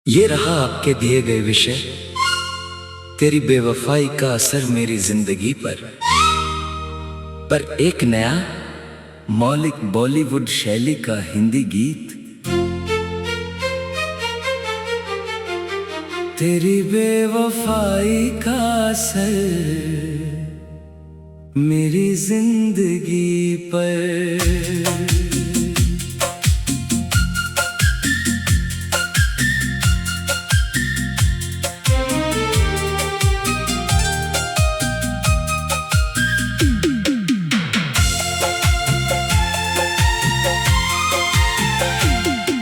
ये रहा आपके दिए गए विषय, तेरी बेवफाई का असर मेरी जिंदगी पर एक नया मौलिक बॉलीवुड शैली का हिंदी गीत। तेरी बेवफाई का असर मेरी जिंदगी पर।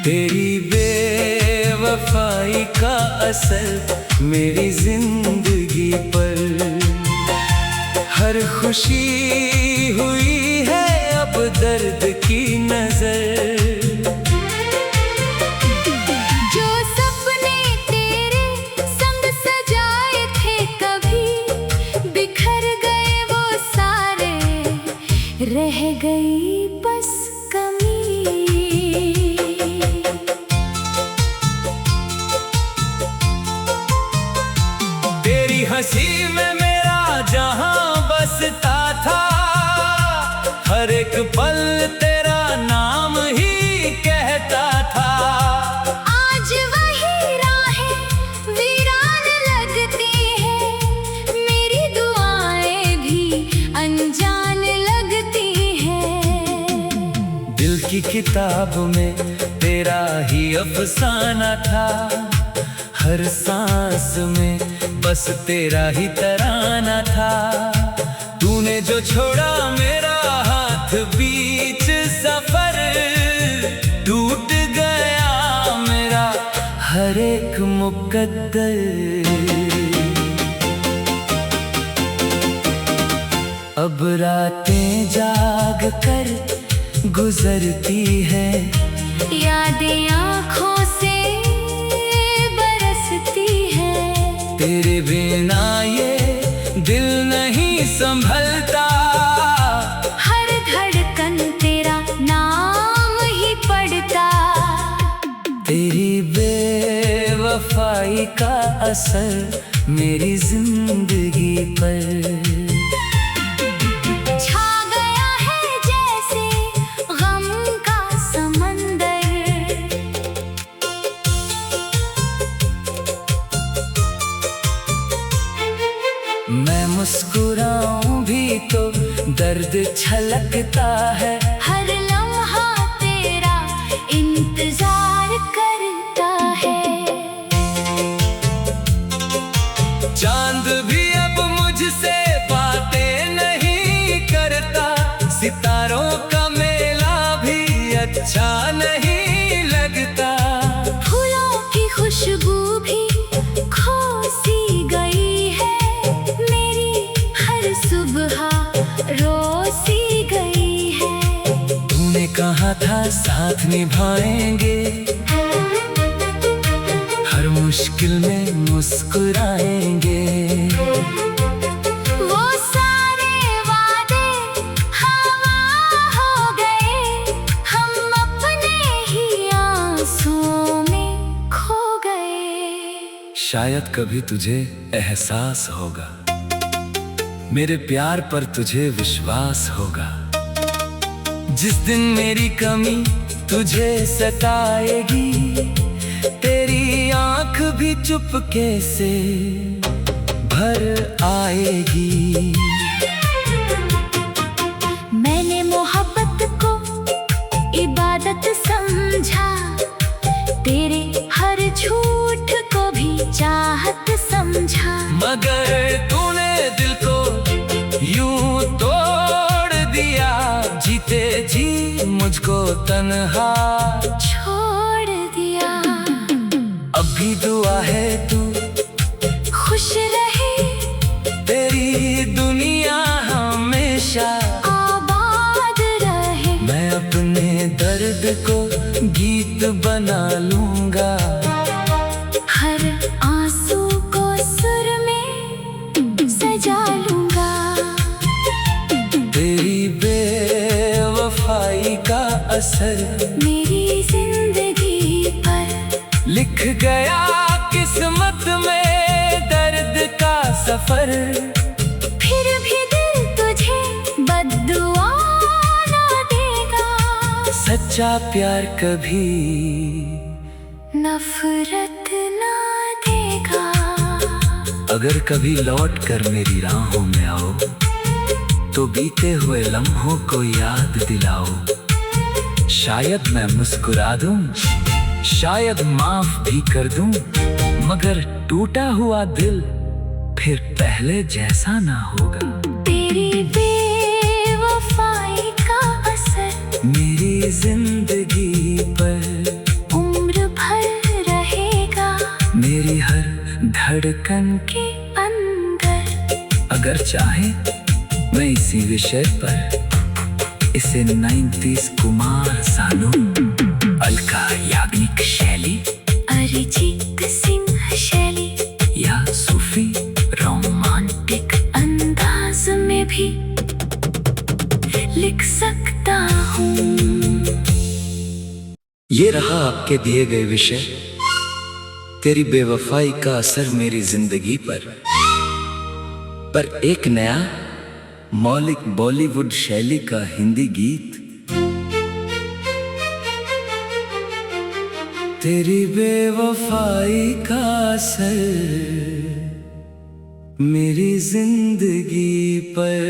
तेरी बेवफाई का असर मेरी जिंदगी पर, हर खुशी हुई है अब दर्द की नजर। जो सपने तेरे संग सजाए थे कभी बिखर गए वो सारे, रह गई बस कमी। हंसी में मेरा जहां बसता था, हर एक पल तेरा नाम ही कहता था। आज वही राहें वीरान लगती हैं, मेरी दुआएं भी अनजान लगती हैं। दिल की किताब में तेरा ही अफसाना था, हर सांस में बस तेरा ही तराना था। तूने जो छोड़ा मेरा हाथ बीच सफर, टूट गया मेरा हर एक मुकद्दर। अब रातें जाग कर गुजरती है, यादें आँखों से बरसती है। तेरे बिना ये दिल नहीं संभलता, हर धड़कन तेरा नाम ही पढ़ता। तेरी बेवफाई का असर मेरी जिंदगी पर। मैं मुस्कुराऊं भी तो दर्द छलकता है, हर लम्हा तेरा इंतजार करता है। चांद भी अब मुझसे बातें नहीं करता, सितारों का मेला भी अच्छा नहीं लगता। फूलों की खुशबू भी खो सी गई है, रोसी गई है। तूने कहा था साथ निभाएंगे, हर मुश्किल में मुस्कुराएंगे। वो सारे वादे हवा हो गए, हम अपने ही आंसुओं में खो गए। शायद कभी तुझे एहसास होगा, मेरे प्यार पर तुझे विश्वास होगा। जिस दिन मेरी कमी तुझे सताएगी, तेरी आंख भी चुपके से भर आएगी। मैंने मोहब्बत को इबादत समझा, तेरे हर झूठ को भी चाहत समझा। मगर तूने दिल को यूं तोड़ दिया, जीते जी मुझको तन्हा छोड़ दिया। अब भी दुआ है तू खुश रहे, तेरी दुनिया हमेशा आबाद रहे। मैं अपने दर्द को गीत बना लूंगा, हर आंसू को सुर में सजा लूंगा। तेरी बेवफाई का असर मेरी जिंदगी पर लिख लिख गया किस्मत में दर्द का सफर। फिर भी दिल तुझे बद्दुआ ना देगा, सच्चा प्यार कभी नफरत ना देगा। अगर कभी लौट कर मेरी राहों में आओ तो बीते हुए लम्हों को याद दिलाओ। शायद मैं मुस्कुरा दूं, शायद माफ भी कर दूं, मगर टूटा हुआ दिल फिर पहले जैसा ना होगा। तेरी बेवफाई का असर मेरी जिंदगी पर उम्र भर रहेगा, मेरी हर धड़कन के अंदर। अगर चाहे मैं इसी विषय पर इसे 90s कुमार सानू, अलका याग्निक शैली, अरिजीत सिंह शैली या सूफी रोमांटिक अंदाज में भी लिख सकता हूँ। ये रहा आपके दिए गए विषय, तेरी बेवफाई का असर मेरी जिंदगी पर एक नया मौलिक बॉलीवुड शैली का हिंदी गीत। तेरी बेवफाई का असर मेरी जिंदगी पर।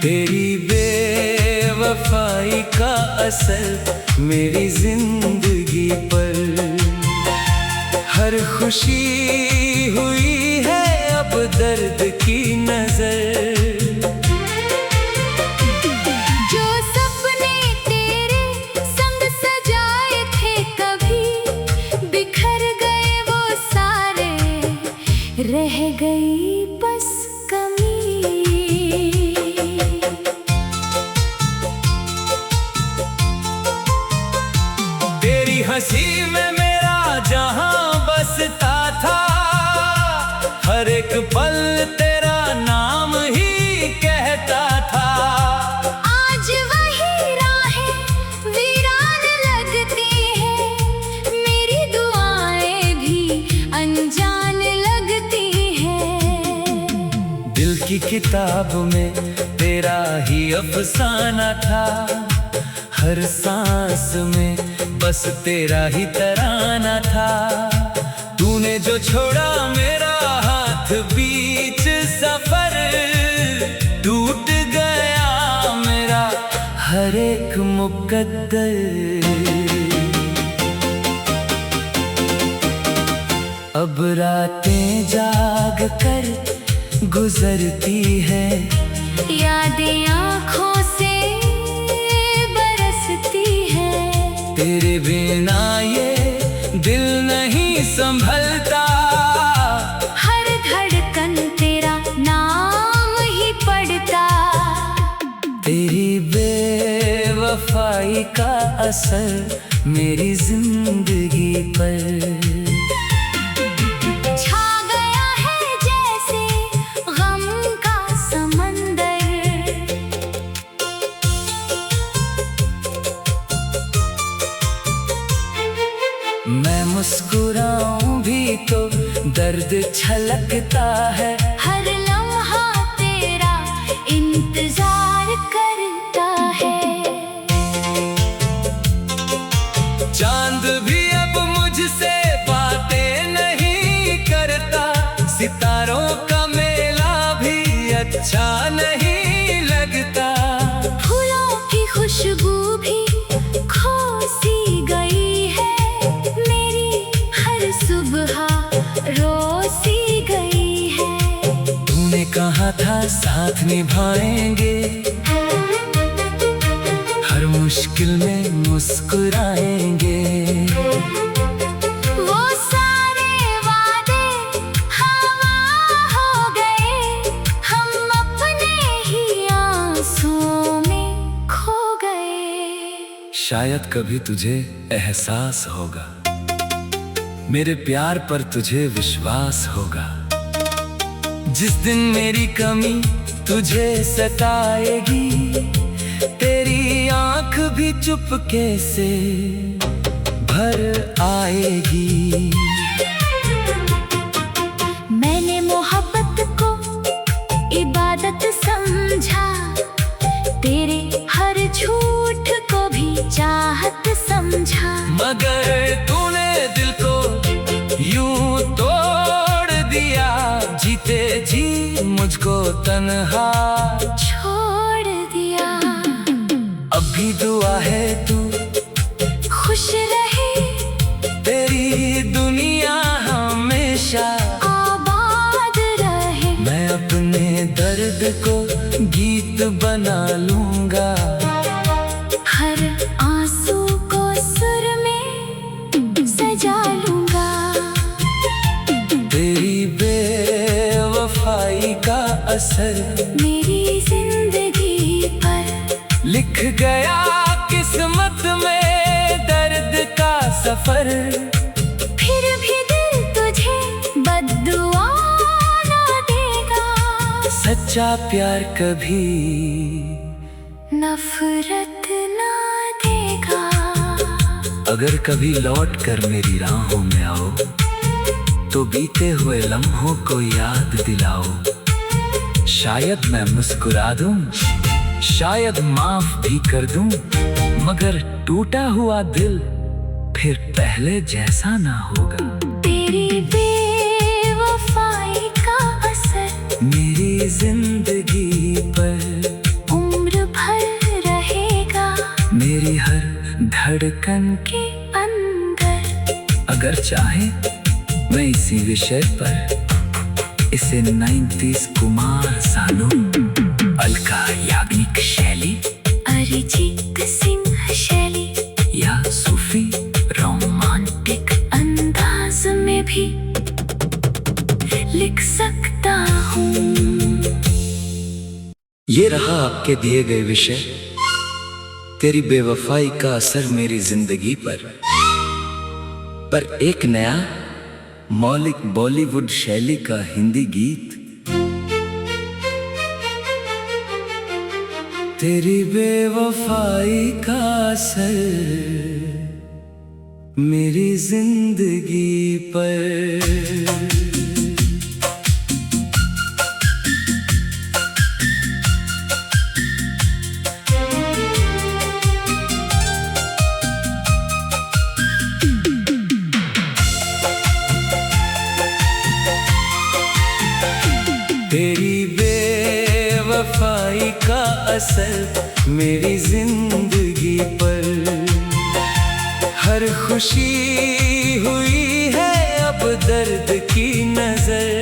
तेरी बेवफाई का असर मेरी जिंदगी पर, हर खुशी हुई है अब दर्द की नजर। जो सपने तेरे संग सजाए थे कभी, बिखर गए वो सारे, रह गई बस कमी। हंसी में मेरा जहां बसता था, हर एक पल तेरा नाम ही कहता था। आज वही राहें वीरान लगती हैं, मेरी दुआएं भी अनजान लगती हैं। दिल की किताब में तेरा ही अफसाना था, हर सांस में बस तेरा ही तराना था। तूने जो छोड़ा मेरा हाथ बीच सफर, टूट गया मेरा हर एक मुकद्दर। अब रातें जाग कर गुजरती है, यादें आँखों से बरसती है। तेरे बिना ये दिल नहीं संभलता, हर धड़कन तेरा नाम ही पढ़ता। तेरी बेवफाई का असर मेरी जिंदगी पर। छा गया है जैसे गम का समंदर, मैं मुस्कुराऊं भी तो दर्द छलकता है, हर लम्हा तेरा इंतजार करता है। चांद भी अब मुझसे बातें नहीं करता, सितारों का मेला भी अच्छा नहीं लगता। फूलों की खुशबू भी खो सी गई है, मेरी हर सुबह रोसी गई है। तूने कहा था साथ निभाएंगे, हर मुश्किल में मुस्कुराएंगे। वो सारे वादे हवा हो गए, हम अपने ही आंसुओं में खो गए। शायद कभी तुझे एहसास होगा, मेरे प्यार पर तुझे विश्वास होगा। जिस दिन मेरी कमी तुझे सताएगी, तेरी आंख भी चुपके से भर आएगी। मैंने मोहब्बत को इबादत समझा, तेरे हर झूठ को भी चाहत समझा। मगर तूने दिल को यूं तोड़ दिया, जीते जी मुझको तन्हा छोड़ दिया। अब भी दुआ है तू खुश रहे, तेरी दुनिया हमेशा आबाद रहे। मैं अपने दर्द को गीत बना लूंगा, हर आंसू को सुर में सजा लूंगा। तेरी बेवफाई का असर मेरी जिंदगी पर लिख गया किस्मत में दर्द का सफर। फिर भी दिल तुझे बद्दुआ ना देगा, सच्चा प्यार कभी नफरत ना देगा। अगर कभी लौट कर मेरी राहों में आओ, तो बीते हुए लम्हों को याद दिलाओ। शायद मैं मुस्कुरा दूं, शायद माफ भी कर दूं, मगर टूटा हुआ दिल फिर पहले जैसा ना होगा। तेरी बेवफाई का असर मेरी जिंदगी पर उम्र भर रहेगा, मेरी हर धड़कन के अंदर। अगर चाहे मैं इसी विषय पर इसे 90s कुमार सानू, अलका याग्निक शैली, अरिजीत सिंह शैली या सूफी रोमांटिक अंदाज में भी लिख सकता हूँ। ये रहा आपके दिए गए विषय, तेरी बेवफाई का असर मेरी जिंदगी पर एक नया मौलिक बॉलीवुड शैली का हिंदी गीत। तेरी बेवफाई का असर मेरी जिंदगी पर। तेरी बेवफाई का असर मेरी जिंदगी पर, हर खुशी हुई है अब दर्द की नजर।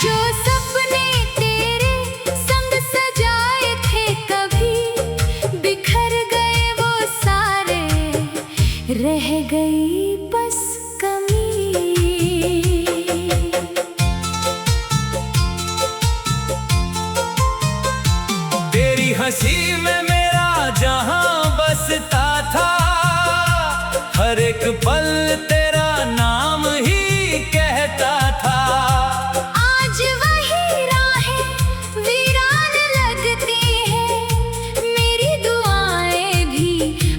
जो सपने तेरे संग सजाए थे कभी, बिखर गए वो सारे, रह गई बस कमी। हंसी में मेरा जहां बसता था, हर एक पल तेरा नाम ही कहता था। आज वही राहें वीरान लगती हैं, मेरी दुआएं भी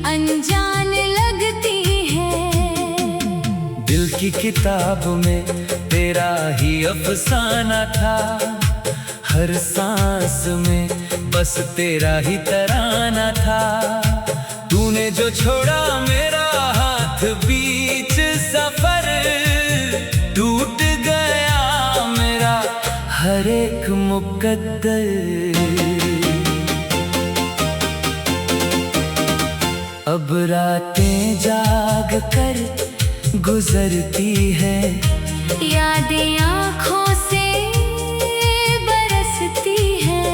अनजान लगती हैं। दिल की किताब में तेरा ही अफसाना था, हर सांस में बस तेरा ही तराना था। तूने जो छोड़ा मेरा हाथ बीच सफर, टूट गया मेरा हर एक मुकद्दर। अब रातें जाग कर गुजरती है, यादें आँखों से बरसती है।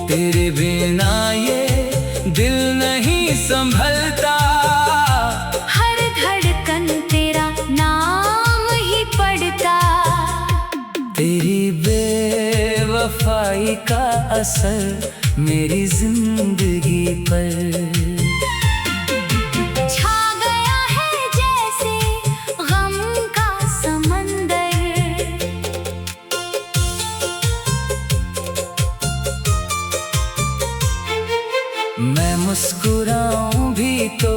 तेरे बिना ये दिल नहीं संभलता, हर धड़कन तेरा नाम ही पढ़ता। तेरी बेवफाई का असर मेरी जिंदगी पर। छा गया है जैसे गम का समंदर। मैं मुस्कुराऊं भी तो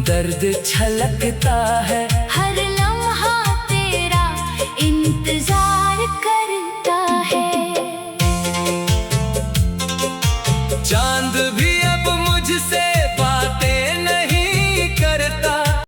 दर्द छलकता है। हर लम्हा तेरा इंतजार